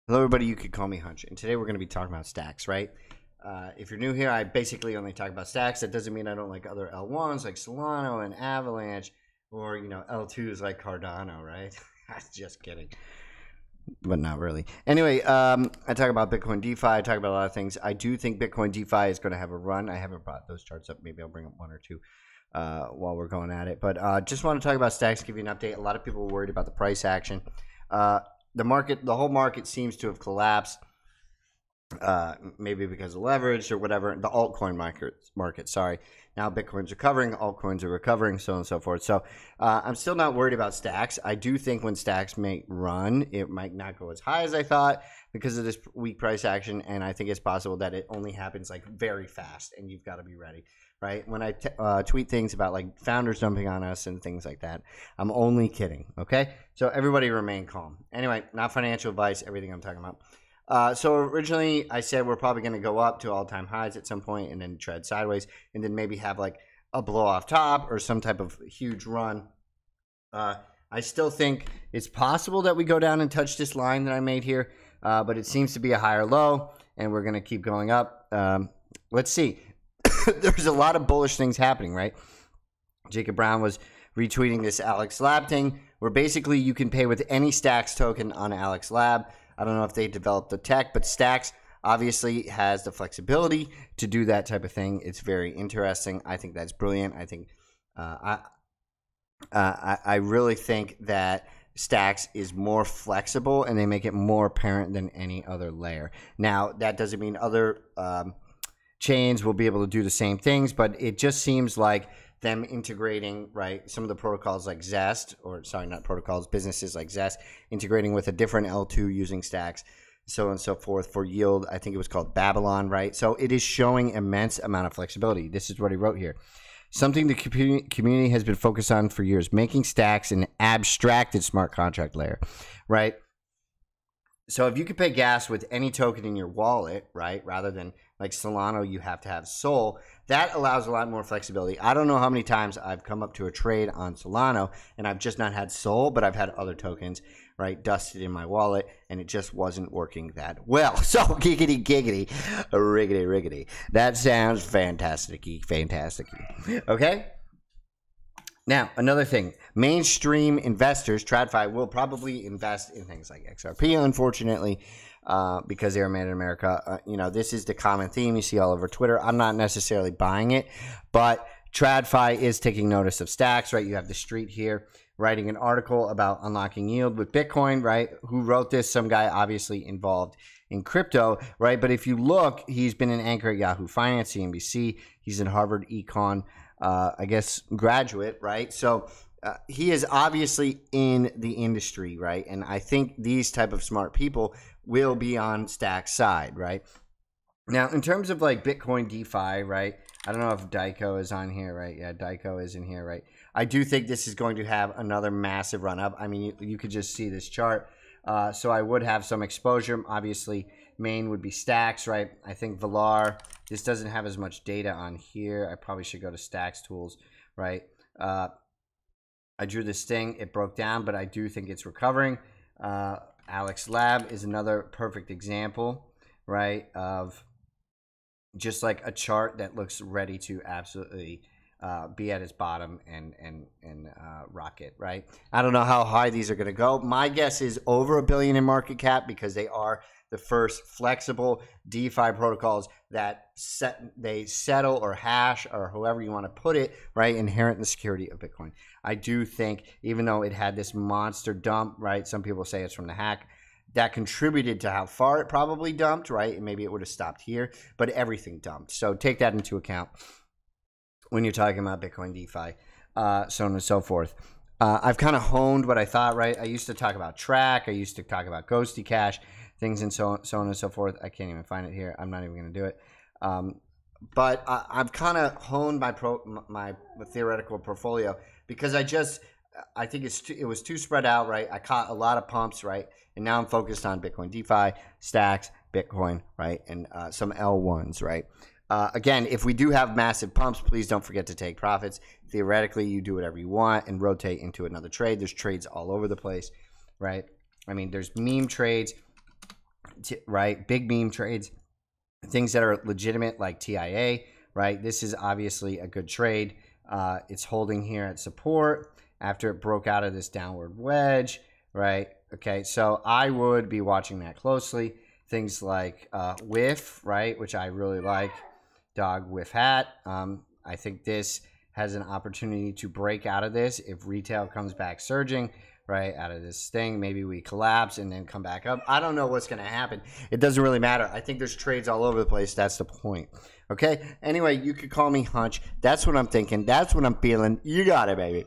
Hello, everybody. You could call me Hunch, and today we're going to be talking about stacks, right? If you're new here, I basically only talk about stacks. That doesn't mean I don't like other L1s like Solana and Avalanche, or L2s like Cardano, right? Just kidding, but not really. Anyway, I talk about Bitcoin DeFi. I talk about a lot of things. I do think Bitcoin DeFi is going to have a run. I haven't brought those charts up. Maybe I'll bring up one or two while we're going at it. But just want to talk about stacks, give you an update. A lot of people were worried about the price action. The whole market seems to have collapsed, maybe because of leverage or whatever. The altcoin market. Sorry. Now Bitcoin's recovering, altcoins are recovering, so on and so forth. So I'm still not worried about stacks. I do think when stacks may run, it might not go as high as I thought because of this weak price action, and I think it's possible that it only happens like very fast, and you've got to be ready. Right? When I tweet things about like founders dumping on us and things like that, I'm only kidding. Okay? So everybody remain calm. Anyway, not financial advice, everything I'm talking about. So originally I said we're probably going to go up to all-time highs at some point and then tread sideways and then maybe have like a blow off top or some type of huge run. I still think it's possible that we go down and touch this line that I made here, but it seems to be a higher low and we're going to keep going up. Let's see. There's a lot of bullish things happening, right? Jacob Brown was retweeting this Alex Lab thing where basically you can pay with any Stacks token on Alex Lab. I don't know if they developed the tech, but Stacks obviously has the flexibility to do that type of thing. It's very interesting. I think that's brilliant. I think I really think that Stacks is more flexible and they make it more apparent than any other layer. Now, that doesn't mean other chains will be able to do the same things, but it just seems like them integrating, right, some of the protocols like Zest, or sorry, not protocols, businesses like Zest, integrating with a different L2 using Stacks, so on and so forth for yield. I think it was called Babylon, right? So it is showing immense amount of flexibility. This is what he wrote here. Something the community has been focused on for years, making Stacks an abstracted smart contract layer, right? So if you could pay gas with any token in your wallet, right, rather than like Solana, you have to have Sol, that allows a lot more flexibility. I don't know how many times I've come up to a trade on Solana and I've just not had Sol, but I've had other tokens, right, dusted in my wallet, and it just wasn't working that well. So giggity, giggity, riggity, riggity. That sounds fantastic-y, fantastic-y. Okay? Now, another thing, mainstream investors, TradFi, will probably invest in things like XRP, unfortunately, because they're made in America. This is the common theme you see all over Twitter. I'm not necessarily buying it, but TradFi is taking notice of Stacks, right? You have the street here writing an article about unlocking yield with Bitcoin, right? Who wrote this? Some guy obviously involved in crypto, right? But if you look, he's been an anchor at Yahoo Finance, CNBC. He's in Harvard Econ, I guess, graduate, right? So he is obviously in the industry, right? And I think these type of smart people will be on Stack's side, right? Now, in terms of like Bitcoin DeFi, right? I don't know if Daiko is on here, right? Yeah, Daiko is in here, right? I do think this is going to have another massive run up. I mean, you could just see this chart. So I would have some exposure. Obviously, main would be Stacks, right? I think Valar, this doesn't have as much data on here. I probably should go to Stacks tools, right? I drew this thing. It broke down, but I do think it's recovering. Alex Lab is another perfect example, right, of just like a chart that looks ready to absolutely be at its bottom and rocket, right? I don't know how high these are going to go. My guess is over $1 billion in market cap because they are the first flexible DeFi protocols that settle or hash or however you want to put it, right, inherent in the security of Bitcoin. I do think even though it had this monster dump, right, some people say it's from the hack, that contributed to how far it probably dumped, right? And maybe it would have stopped here, but everything dumped. So take that into account when you're talking about Bitcoin DeFi, so on and so forth. I've kind of honed what I thought, right? I used to talk about Track. I used to talk about Ghosty Cash, things and so on and so forth. I can't even find it here. I'm not even going to do it. But I've kind of honed my theoretical portfolio because I think it was too spread out, right? I caught a lot of pumps, right? And now I'm focused on Bitcoin DeFi, Stacks, Bitcoin, right? And some L1s, right? Again, if we do have massive pumps, please don't forget to take profits. Theoretically, you do whatever you want and rotate into another trade. There's trades all over the place, right? I mean, there's meme trades. right? Big meme trades, things that are legitimate like TIA, right? This is obviously a good trade. It's holding here at support after it broke out of this downward wedge, right? Okay, so I would be watching that closely. Things like whiff, right, which I really like. Dog whiff hat. I think this has an opportunity to break out of this if retail comes back surging, right, out of this thing. Maybe we collapse and then come back up. I don't know what's going to happen. It doesn't really matter. I think there's trades all over the place. That's the point. Okay? Anyway, you could call me Hunch. That's what I'm thinking. That's what I'm feeling. You got it, baby.